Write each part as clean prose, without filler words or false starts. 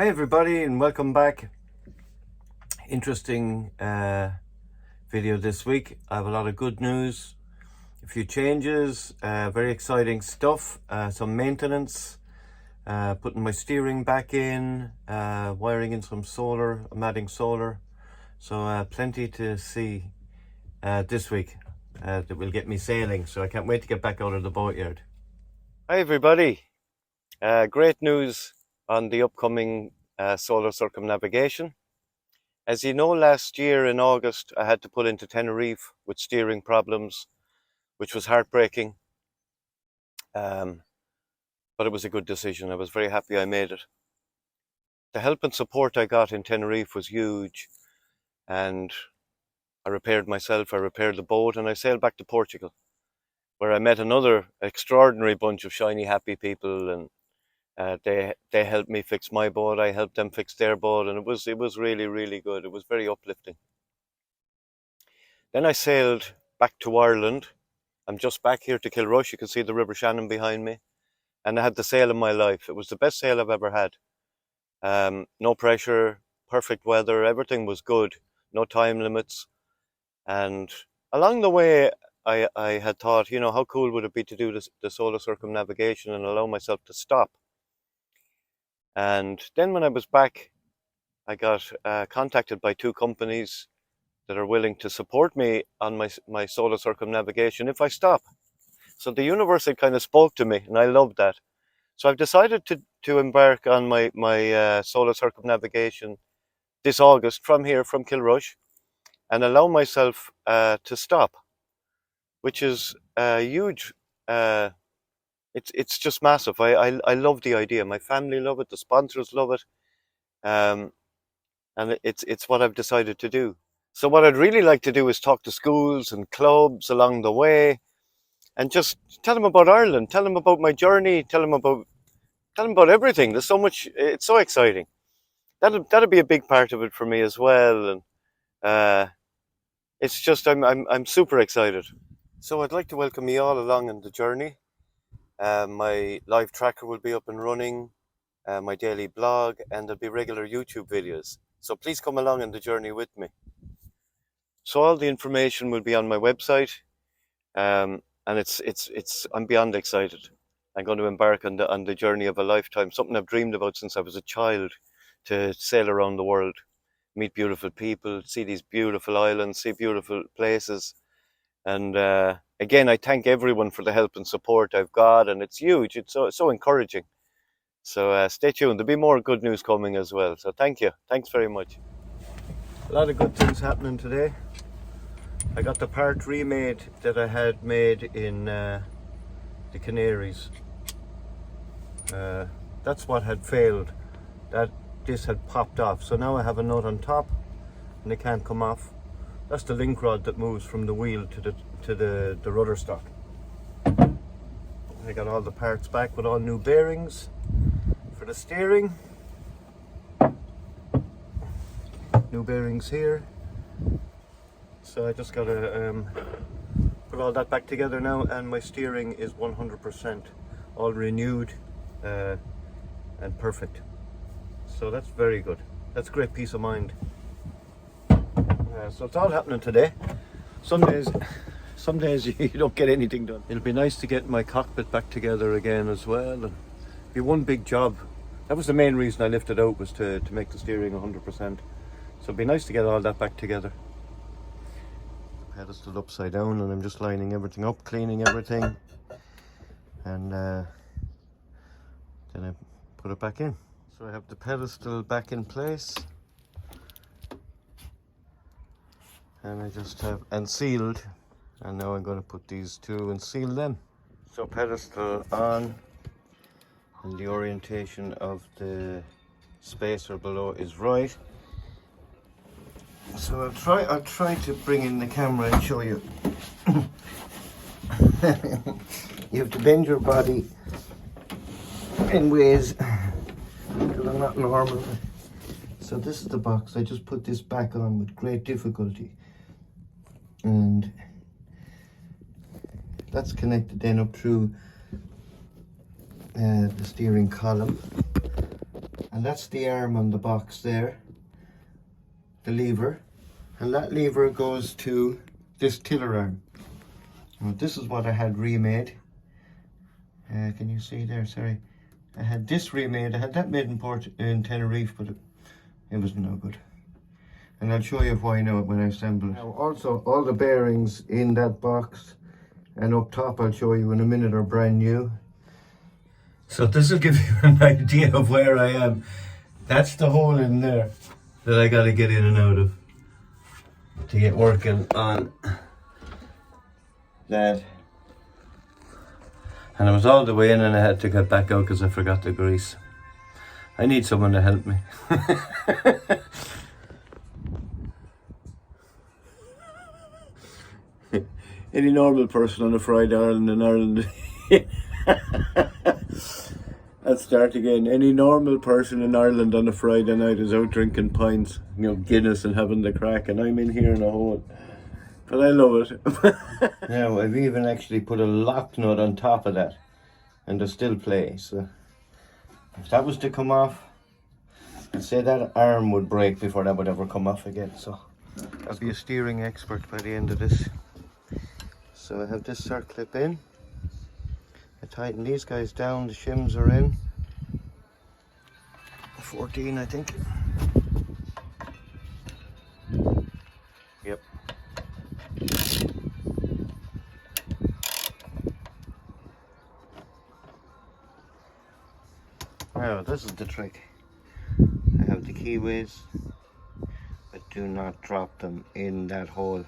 Hi everybody and welcome back. Interesting video this week. I have a lot of good news, a few changes, very exciting stuff, some maintenance, putting my steering back in, wiring in some solar. I'm adding solar, so plenty to see this week that will get me sailing, so I can't wait to get back out of the boatyard. Hi everybody, great news on the upcoming solar circumnavigation. As you know, last year in August, I had to pull into Tenerife with steering problems, which was heartbreaking. But it was a good decision. I was very happy I made it. The help and support I got in Tenerife was huge. And I repaired myself, I repaired the boat, and I sailed back to Portugal, where I met another extraordinary bunch of shiny, happy people. And they helped me fix my boat. I helped them fix their boat, and it was really, really good. It was very uplifting. Then I sailed back to Ireland. I'm just back here to Kilrush. You can see the River Shannon behind me, and I had the sail of my life. It was the best sail I've ever had. No pressure, perfect weather, everything was good. No time limits, and along the way, I had thought, you know, how cool would it be to do the solar circumnavigation and allow myself to stop. And then when I was back, I got contacted by two companies that are willing to support me on my solar circumnavigation if I stop. So the universe had kind of spoke to me, and I loved that. So I've decided to embark on my solar circumnavigation this August from here, from Kilrush, and allow myself to stop, which is huge. It's just massive. I love the idea. My family love it. The sponsors love it. And it's what I've decided to do. So what I'd really like to do is talk to schools and clubs along the way, and just tell them about Ireland, tell them about my journey, tell them about everything. There's so much. It's so exciting. That'll be a big part of it for me as well. And it's just I'm super excited. So I'd like to welcome you all along on the journey. My live tracker will be up and running, my daily blog, and there'll be regular YouTube videos. So please come along on the journey with me. So all the information will be on my website, and I'm beyond excited. I'm going to embark on the journey of a lifetime, something I've dreamed about since I was a child, to sail around the world, meet beautiful people, see these beautiful islands, see beautiful places. And again, I thank everyone for the help and support I've got, and it's huge. It's so encouraging. So stay tuned. There'll be more good news coming as well. So thank you. Thanks very much. A lot of good things happening today. I got the part remade that I had made in the Canaries. That's what had failed. This had popped off. So now I have a nut on top, and it can't come off. That's the link rod that moves from the wheel to the rudder stock. I got all the parts back with all new bearings for the steering. New bearings here. So I just gotta put all that back together now, and my steering is 100% all renewed and perfect. So that's very good. That's great peace of mind. So it's all happening today. Some days you don't get anything done. It'll be nice to get my cockpit back together again as well. And be one big job. That was the main reason I lifted out, was to make the steering 100%. So it'd be nice to get all that back together. Pedestal upside down, and I'm just lining everything up, cleaning everything, and then I put it back in. So I have the pedestal back in place, and I just have sealed, and now I'm going to put these two and seal them. So pedestal on, and the orientation of the spacer below is right. So I'll try to bring in the camera and show you. You have to bend your body in ways that are not normal. So this is the box. I just put this back on with great difficulty, and that's connected then up through the steering column, And that's the arm on the box there, the lever. And that lever goes to this tiller arm. Now, this is what I had remade. Can you see there? Sorry. I had this remade. I had that made in Tenerife, but it was no good. And I'll show you why now when I assemble it. Now, also, all the bearings in that box and up top, I'll show you in a minute, are brand new. So this will give you an idea of where I am. That's the hole in there that I got to get in and out of to get working on that. And I was all the way in and I had to get back out because I forgot the grease. I need someone to help me. Any normal person on a Friday Ireland in Ireland. Let's start again. Any normal person in Ireland on a Friday night is out drinking pints, you know, Guinness and having the crack, and I'm in here in a hole. But I love it. Now, I've even actually put a lock nut on top of that, and they still play. So, if that was to come off, I'd say that arm would break before that would ever come off again. So, I'll be a steering expert by the end of this. So, I have this circlip in. I tighten these guys down, the shims are in. 14, I think. Yep. Now, this is the trick. I have the keyways, but do not drop them in that hole.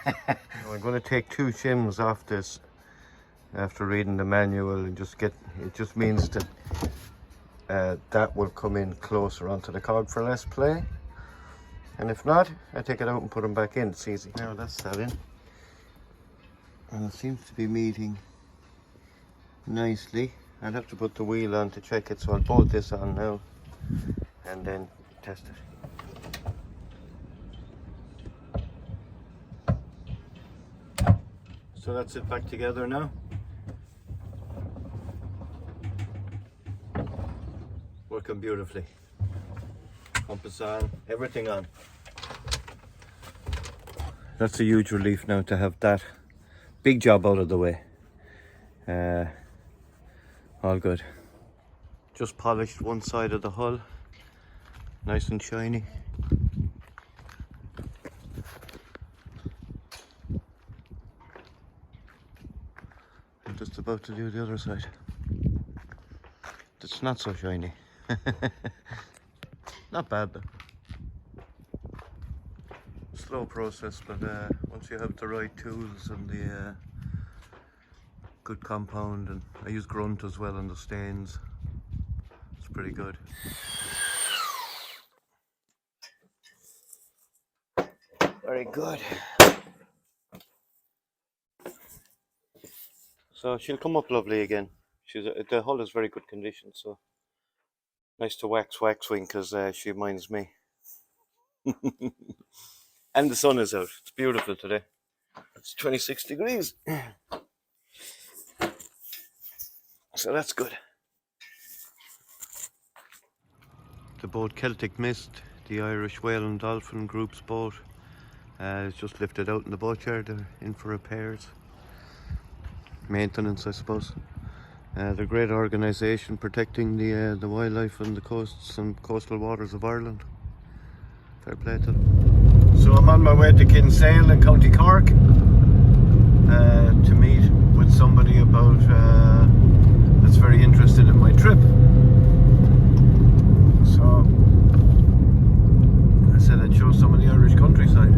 I'm going to take 2 shims off this after reading the manual, and it just means that that will come in closer onto the cog for less play. And if not, I take it out and put them back in. It's easy. Now that's that in, and it seems to be meeting nicely. I'll have to put the wheel on to check it, so I'll bolt this on now and then test it. So that's it back together now. Working beautifully. Compass on, everything on. That's a huge relief now to have that big job out of the way. All good. Just polished one side of the hull, nice and shiny. I'm just about to do the other side. It's not so shiny. Not bad though. Slow process, but once you have the right tools and the good compound, and I use grunt as well on the stains, it's pretty good. Very good. So she'll come up lovely again. The hull is very good condition, so nice to waxwing because she reminds me. And the sun is out. It's beautiful today. It's 26 degrees. So that's good. The boat Celtic Mist, the Irish Whale and Dolphin Group's boat, is just lifted out in the boatyard. They're in for repairs. Maintenance, I suppose. They're a great organisation protecting the wildlife on the coasts and coastal waters of Ireland. Fair play to them. So I'm on my way to Kinsale in County Cork to meet with somebody about that's very interested in my trip. So I said I'd show some of the Irish countryside.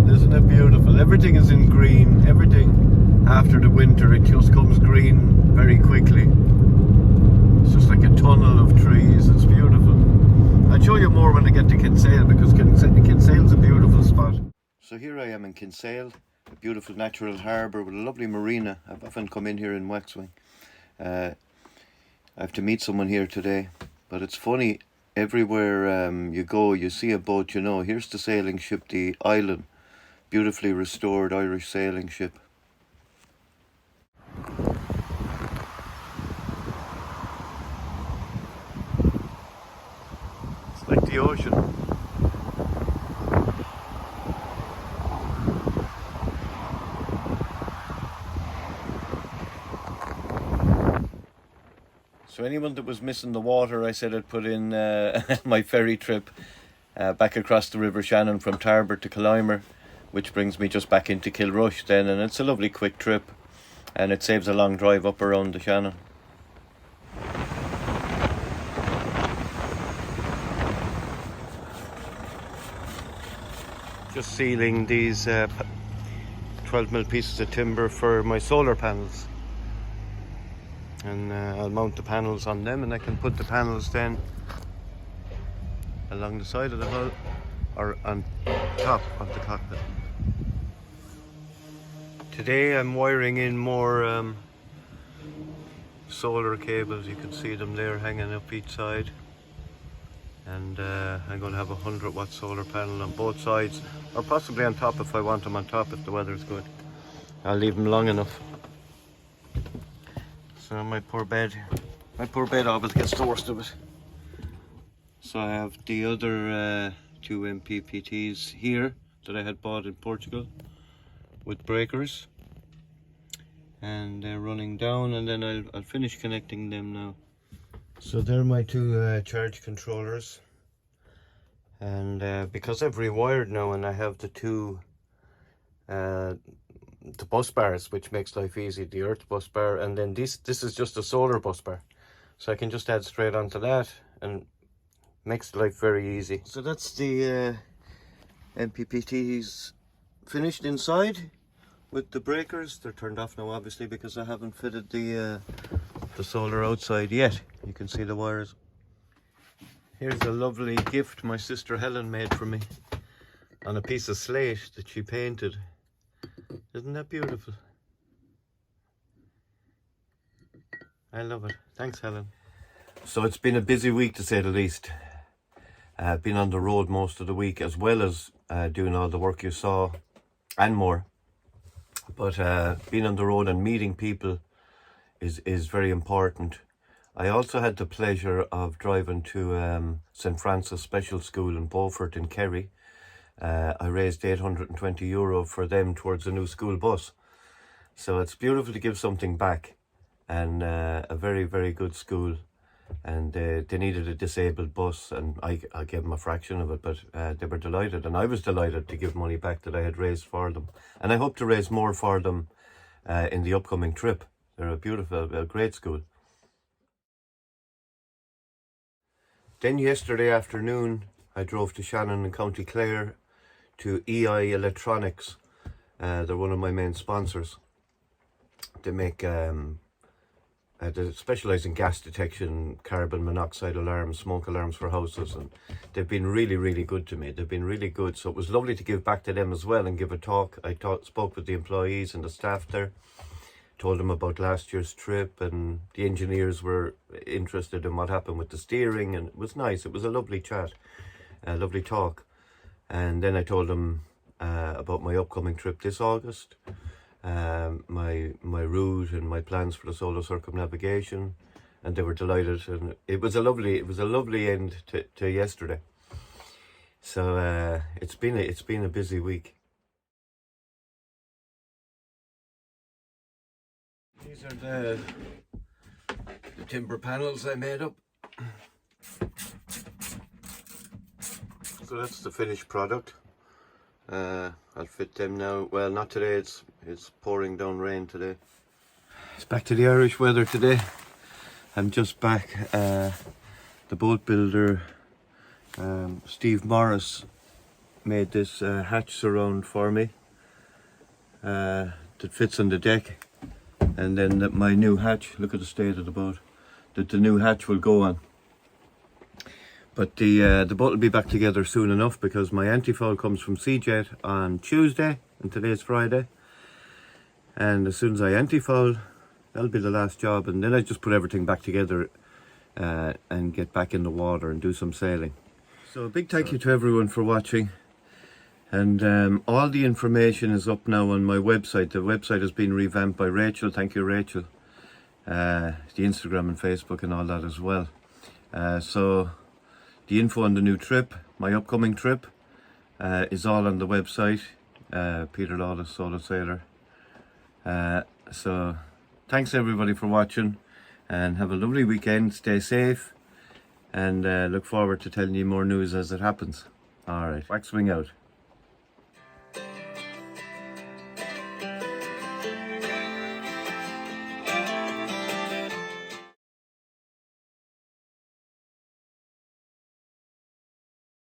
Isn't it beautiful? Everything is in green. Everything after the winter, it just comes green very quickly. It's just like a tunnel of trees. It's beautiful. I'll show you more when I get to Kinsale, because Kinsale's a beautiful spot. So here I am in Kinsale, a beautiful natural harbour with a lovely marina. I've often come in here in Waxwing. I have to meet someone here today, but it's funny, everywhere you go, you see a boat, you know, here's the sailing ship, the Island, beautifully restored Irish sailing ship. the ocean. So anyone that was missing the water, I said I'd put in my ferry trip back across the River Shannon from Tarbert to Collimer, which brings me just back into Kilrush then, and it's a lovely quick trip and it saves a long drive up around the Shannon. Just sealing these 12mm pieces of timber for my solar panels, and I'll mount the panels on them, and I can put the panels then along the side of the hull or on top of the cockpit. Today I'm wiring in more solar cables. You can see them there hanging up each side, and I'm going to have a 100-watt solar panel on both sides, or possibly on top if I want them on top if the weather's good. I'll leave them long enough. So my poor bed always gets the worst of it. So I have the other two MPPTs here that I had bought in Portugal with breakers, and they're running down, and then I'll finish connecting them now. So they're my two charge controllers, and because I've rewired now and I have the two the bus bars, which makes life easy, the earth bus bar, and then this is just a solar bus bar, so I can just add straight onto that and makes life very easy. So that's the MPPTs finished inside with the breakers. They're turned off now obviously because I haven't fitted the solar outside yet. You can see the wires. Here's a lovely gift my sister Helen made for me on a piece of slate that she painted. Isn't that beautiful? I love it. Thanks, Helen. So it's been a busy week to say the least. I've been on the road most of the week, as well as doing all the work you saw and more. But being on the road and meeting people is very important. I also had the pleasure of driving to St. Francis Special School in Beaufort in Kerry. I raised €820 for them towards a new school bus. So it's beautiful to give something back, and a very, very good school. And they needed a disabled bus, and I gave them a fraction of it, but they were delighted, and I was delighted to give money back that I had raised for them. And I hope to raise more for them in the upcoming trip. They're a beautiful, great school. Then yesterday afternoon I drove to Shannon in County Clare to EI Electronics. They're one of my main sponsors. They make they specialise in gas detection, carbon monoxide alarms, smoke alarms for houses, and they've been really, really good to me. They've been really good, so it was lovely to give back to them as well and give a talk. I spoke with the employees and the staff there, told them about last year's trip, and the engineers were interested in what happened with the steering, and it was nice. It was a lovely chat, a lovely talk. And then I told them about my upcoming trip this August, my route and my plans for the solar circumnavigation, and they were delighted. And it was a lovely end to yesterday. So it's been a busy week. These are the timber panels I made up. So that's the finished product. I'll fit them now. Well, not today, it's pouring down rain today. It's back to the Irish weather today. I'm just back. The boat builder, Steve Morris, made this hatch surround for me that fits on the deck. And then my new hatch, look at the state of the boat, that the new hatch will go on. But the boat will be back together soon enough, because my antifoul comes from CJet on Tuesday, and today's Friday. And as soon as I antifoul, that'll be the last job, and then I just put everything back together and get back in the water and do some sailing. So a big thank you to everyone for watching. And all the information is up now on my website. The website has been revamped by Rachel. Thank you, Rachel. The Instagram and Facebook and all that as well. So The info on the new trip, my upcoming trip, is all on the website, Peter Lawless, Solo Sailor. So thanks everybody for watching, and have a lovely weekend. Stay safe, and look forward to telling you more news as it happens. Alright, Waxwing out.